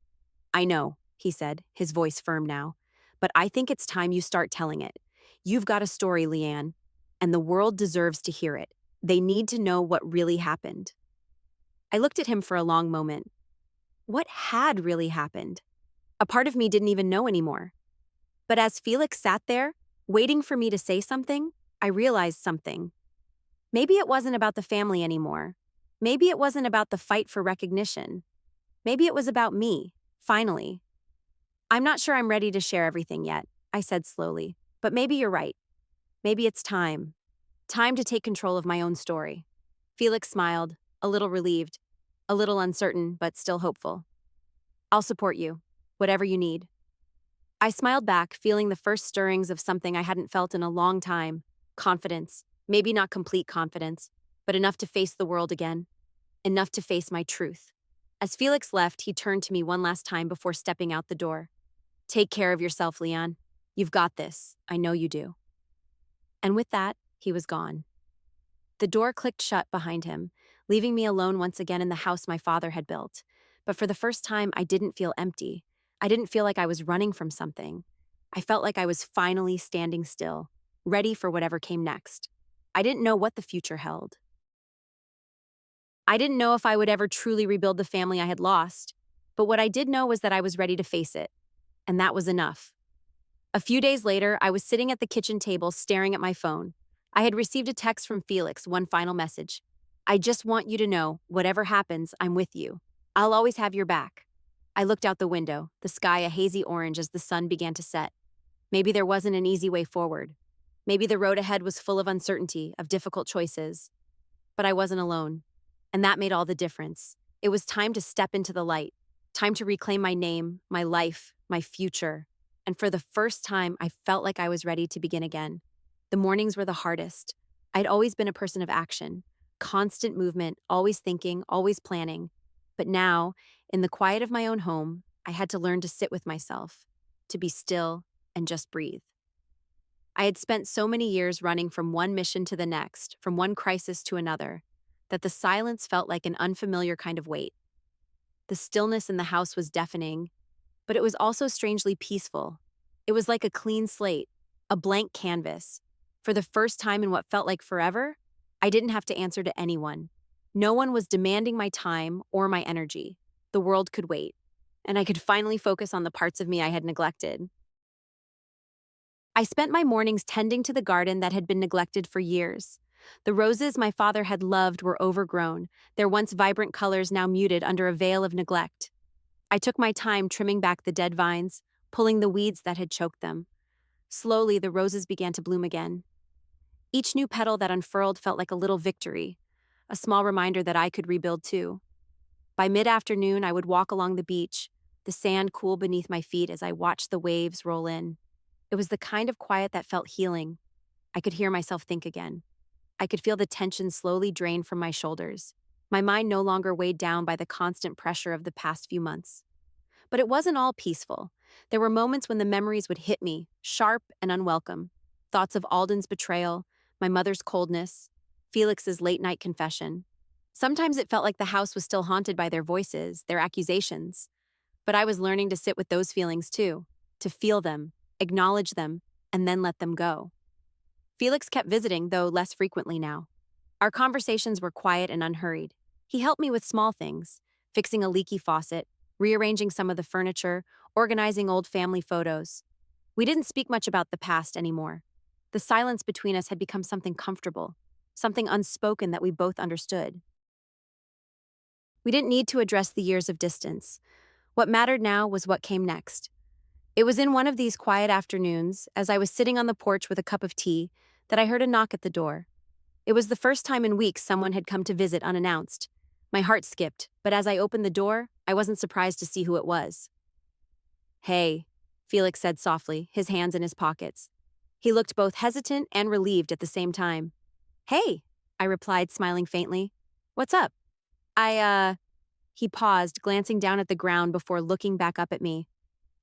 I know, he said, his voice firm now. But I think it's time you start telling it. You've got a story, Leanne, and the world deserves to hear it. They need to know what really happened. I looked at him for a long moment. What had really happened? A part of me didn't even know anymore. But as Felix sat there, waiting for me to say something, I realized something. Maybe it wasn't about the family anymore. Maybe it wasn't about the fight for recognition. Maybe it was about me, finally. I'm not sure I'm ready to share everything yet, I said slowly. But maybe you're right. Maybe it's time. Time to take control of my own story. Felix smiled, a little relieved, a little uncertain, but still hopeful. I'll support you, whatever you need. I smiled back, feeling the first stirrings of something I hadn't felt in a long time. Confidence. Maybe not complete confidence, but enough to face the world again. Enough to face my truth. As Felix left, he turned to me one last time before stepping out the door. Take care of yourself, Leon. You've got this. I know you do. And with that, he was gone. The door clicked shut behind him, leaving me alone once again in the house my father had built. But for the first time, I didn't feel empty. I didn't feel like I was running from something. I felt like I was finally standing still, ready for whatever came next. I didn't know what the future held. I didn't know if I would ever truly rebuild the family I had lost, but what I did know was that I was ready to face it, and that was enough. A few days later, I was sitting at the kitchen table staring at my phone. I had received a text from Felix, one final message. I just want you to know, whatever happens, I'm with you. I'll always have your back. I looked out the window, the sky a hazy orange as the sun began to set. Maybe there wasn't an easy way forward. Maybe the road ahead was full of uncertainty, of difficult choices. But I wasn't alone. And that made all the difference. It was time to step into the light, time to reclaim my name, my life, my future. And for the first time, I felt like I was ready to begin again. The mornings were the hardest. I'd always been a person of action, constant movement, always thinking, always planning. But now, in the quiet of my own home, I had to learn to sit with myself, to be still and just breathe. I had spent so many years running from one mission to the next, from one crisis to another, that the silence felt like an unfamiliar kind of weight. The stillness in the house was deafening, but it was also strangely peaceful. It was like a clean slate, a blank canvas. For the first time in what felt like forever, I didn't have to answer to anyone. No one was demanding my time or my energy. The world could wait, and I could finally focus on the parts of me I had neglected. I spent my mornings tending to the garden that had been neglected for years. The roses my father had loved were overgrown, their once vibrant colors now muted under a veil of neglect. I took my time trimming back the dead vines, pulling the weeds that had choked them. Slowly, the roses began to bloom again. Each new petal that unfurled felt like a little victory, a small reminder that I could rebuild too. By mid-afternoon, I would walk along the beach, the sand cool beneath my feet as I watched the waves roll in. It was the kind of quiet that felt healing. I could hear myself think again. I could feel the tension slowly drain from my shoulders, my mind no longer weighed down by the constant pressure of the past few months. But it wasn't all peaceful. There were moments when the memories would hit me, sharp and unwelcome. Thoughts of Alden's betrayal, my mother's coldness, Felix's late night confession. Sometimes it felt like the house was still haunted by their voices, their accusations. But I was learning to sit with those feelings too, to feel them, acknowledge them, and then let them go. Felix kept visiting, though less frequently now. Our conversations were quiet and unhurried. He helped me with small things, fixing a leaky faucet, rearranging some of the furniture, organizing old family photos. We didn't speak much about the past anymore. The silence between us had become something comfortable, something unspoken that we both understood. We didn't need to address the years of distance. What mattered now was what came next. It was in one of these quiet afternoons, as I was sitting on the porch with a cup of tea, that I heard a knock at the door. It was the first time in weeks someone had come to visit unannounced. My heart skipped, but as I opened the door, I wasn't surprised to see who it was. "Hey," Felix said softly, his hands in his pockets. He looked both hesitant and relieved at the same time. "Hey," I replied, smiling faintly. "What's up?" He paused, glancing down at the ground before looking back up at me.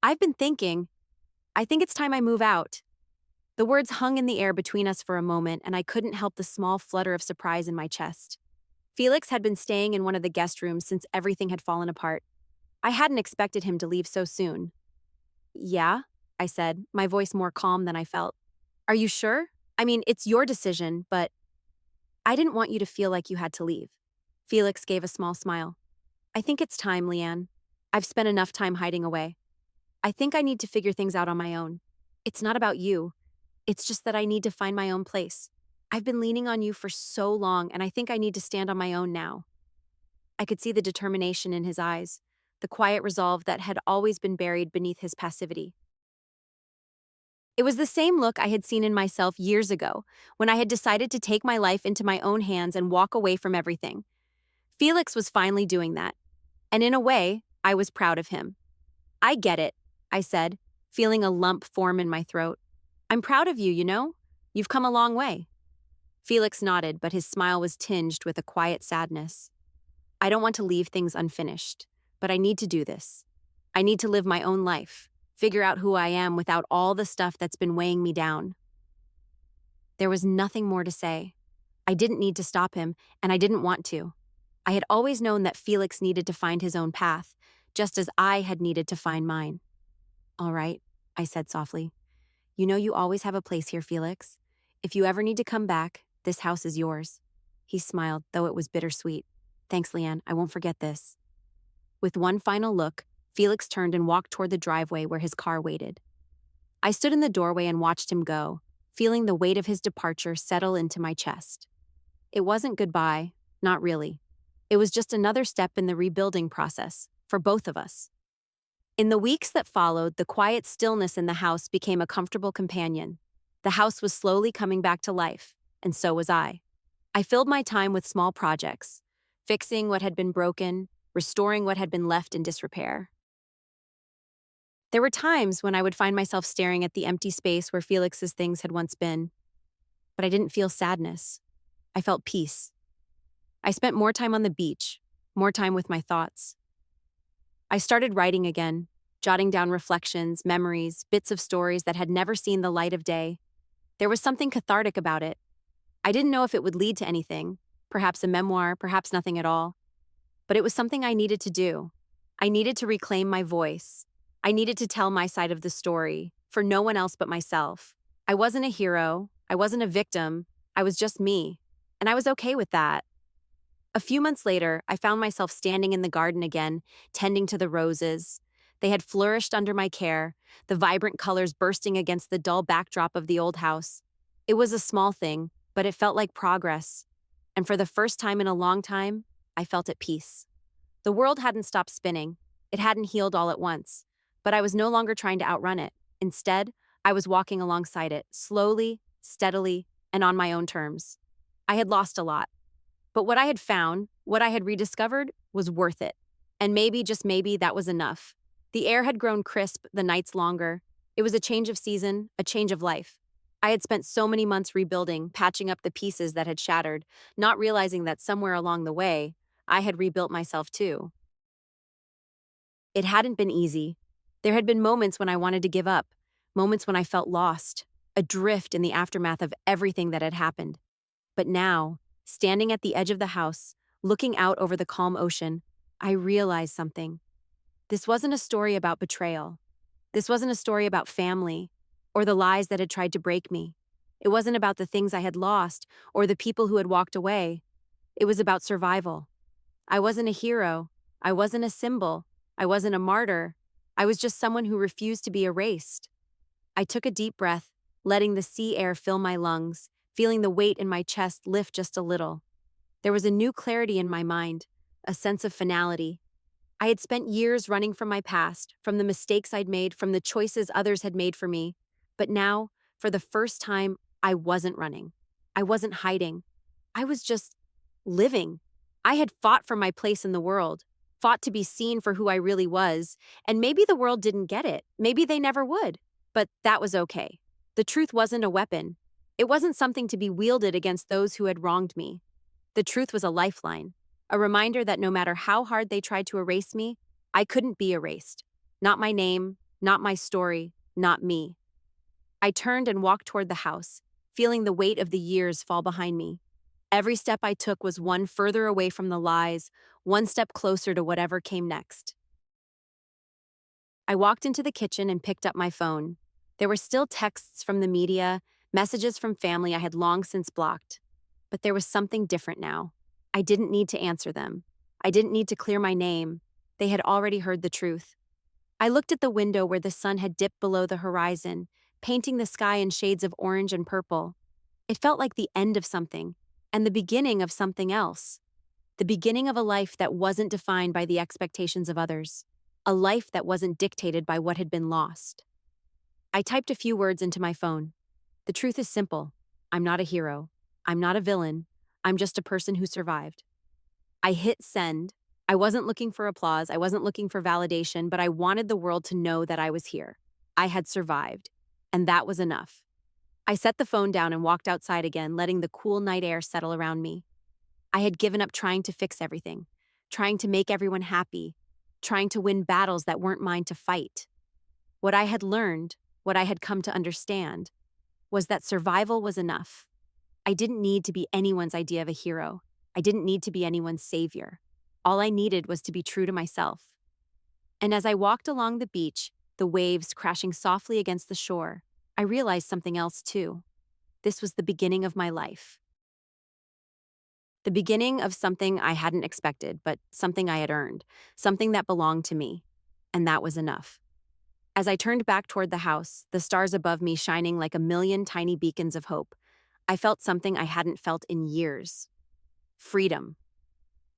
"I've been thinking. I think it's time I move out." The words hung in the air between us for a moment, and I couldn't help the small flutter of surprise in my chest. Felix had been staying in one of the guest rooms since everything had fallen apart. I hadn't expected him to leave so soon. "Yeah," I said, my voice more calm than I felt. "Are you sure? I mean, it's your decision, but I didn't want you to feel like you had to leave." Felix gave a small smile. "I think it's time, Leanne. I've spent enough time hiding away. I think I need to figure things out on my own. It's not about you. It's just that I need to find my own place. I've been leaning on you for so long, and I think I need to stand on my own now." I could see the determination in his eyes, the quiet resolve that had always been buried beneath his passivity. It was the same look I had seen in myself years ago, when I had decided to take my life into my own hands and walk away from everything. Felix was finally doing that, and in a way, I was proud of him. "I get it," I said, feeling a lump form in my throat. "I'm proud of you, you know? You've come a long way." Felix nodded, but his smile was tinged with a quiet sadness. "I don't want to leave things unfinished, but I need to do this. I need to live my own life, figure out who I am without all the stuff that's been weighing me down." There was nothing more to say. I didn't need to stop him, and I didn't want to. I had always known that Felix needed to find his own path, just as I had needed to find mine. "All right," I said softly. "You know you always have a place here, Felix. If you ever need to come back, this house is yours." He smiled, though it was bittersweet. "Thanks, Leanne. I won't forget this." With one final look, Felix turned and walked toward the driveway where his car waited. I stood in the doorway and watched him go, feeling the weight of his departure settle into my chest. It wasn't goodbye, not really. It was just another step in the rebuilding process, for both of us. In the weeks that followed, the quiet stillness in the house became a comfortable companion. The house was slowly coming back to life, and so was I. I filled my time with small projects, fixing what had been broken, restoring what had been left in disrepair. There were times when I would find myself staring at the empty space where Felix's things had once been, but I didn't feel sadness. I felt peace. I spent more time on the beach, more time with my thoughts. I started writing again, jotting down reflections, memories, bits of stories that had never seen the light of day. There was something cathartic about it. I didn't know if it would lead to anything, perhaps a memoir, perhaps nothing at all. But it was something I needed to do. I needed to reclaim my voice. I needed to tell my side of the story, for no one else but myself. I wasn't a hero. I wasn't a victim. I was just me. And I was okay with that. A few months later, I found myself standing in the garden again, tending to the roses. They had flourished under my care, the vibrant colors bursting against the dull backdrop of the old house. It was a small thing, but it felt like progress. And for the first time in a long time, I felt at peace. The world hadn't stopped spinning. It hadn't healed all at once. But I was no longer trying to outrun it. Instead, I was walking alongside it, slowly, steadily, and on my own terms. I had lost a lot. But what I had found, what I had rediscovered, was worth it. And maybe, just maybe, that was enough. The air had grown crisp, the nights longer. It was a change of season, a change of life. I had spent so many months rebuilding, patching up the pieces that had shattered, not realizing that somewhere along the way, I had rebuilt myself too. It hadn't been easy. There had been moments when I wanted to give up, moments when I felt lost, adrift in the aftermath of everything that had happened. But now, standing at the edge of the house, looking out over the calm ocean, I realized something. This wasn't a story about betrayal. This wasn't a story about family or the lies that had tried to break me. It wasn't about the things I had lost or the people who had walked away. It was about survival. I wasn't a hero. I wasn't a symbol. I wasn't a martyr. I was just someone who refused to be erased. I took a deep breath, letting the sea air fill my lungs, feeling the weight in my chest lift just a little. There was a new clarity in my mind, a sense of finality. I had spent years running from my past, from the mistakes I'd made, from the choices others had made for me. But now, for the first time, I wasn't running. I wasn't hiding. I was just living. I had fought for my place in the world, fought to be seen for who I really was, and maybe the world didn't get it. Maybe they never would. But that was okay. The truth wasn't a weapon. It wasn't something to be wielded against those who had wronged me. The truth was a lifeline, a reminder that no matter how hard they tried to erase me, I couldn't be erased. Not my name, not my story, not me. I turned and walked toward the house, feeling the weight of the years fall behind me. Every step I took was one further away from the lies, one step closer to whatever came next. I walked into the kitchen and picked up my phone. There were still texts from the media, messages from family I had long since blocked. But there was something different now. I didn't need to answer them. I didn't need to clear my name. They had already heard the truth. I looked at the window where the sun had dipped below the horizon, painting the sky in shades of orange and purple. It felt like the end of something, and the beginning of something else. The beginning of a life that wasn't defined by the expectations of others. A life that wasn't dictated by what had been lost. I typed a few words into my phone. The truth is simple. I'm not a hero. I'm not a villain. I'm just a person who survived. I hit send. I wasn't looking for applause. I wasn't looking for validation, but I wanted the world to know that I was here. I had survived. And that was enough. I set the phone down and walked outside again, letting the cool night air settle around me. I had given up trying to fix everything, trying to make everyone happy, trying to win battles that weren't mine to fight. What I had learned, what I had come to understand, was that survival was enough. I didn't need to be anyone's idea of a hero. I didn't need to be anyone's savior. All I needed was to be true to myself. And as I walked along the beach, the waves crashing softly against the shore, I realized something else too. This was the beginning of my life. The beginning of something I hadn't expected, but something I had earned, something that belonged to me. And that was enough. As I turned back toward the house, the stars above me shining like a million tiny beacons of hope, I felt something I hadn't felt in years. Freedom.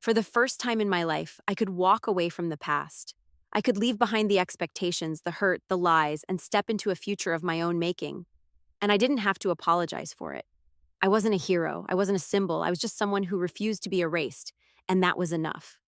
For the first time in my life, I could walk away from the past. I could leave behind the expectations, the hurt, the lies, and step into a future of my own making. And I didn't have to apologize for it. I wasn't a hero. I wasn't a symbol. I was just someone who refused to be erased. And that was enough.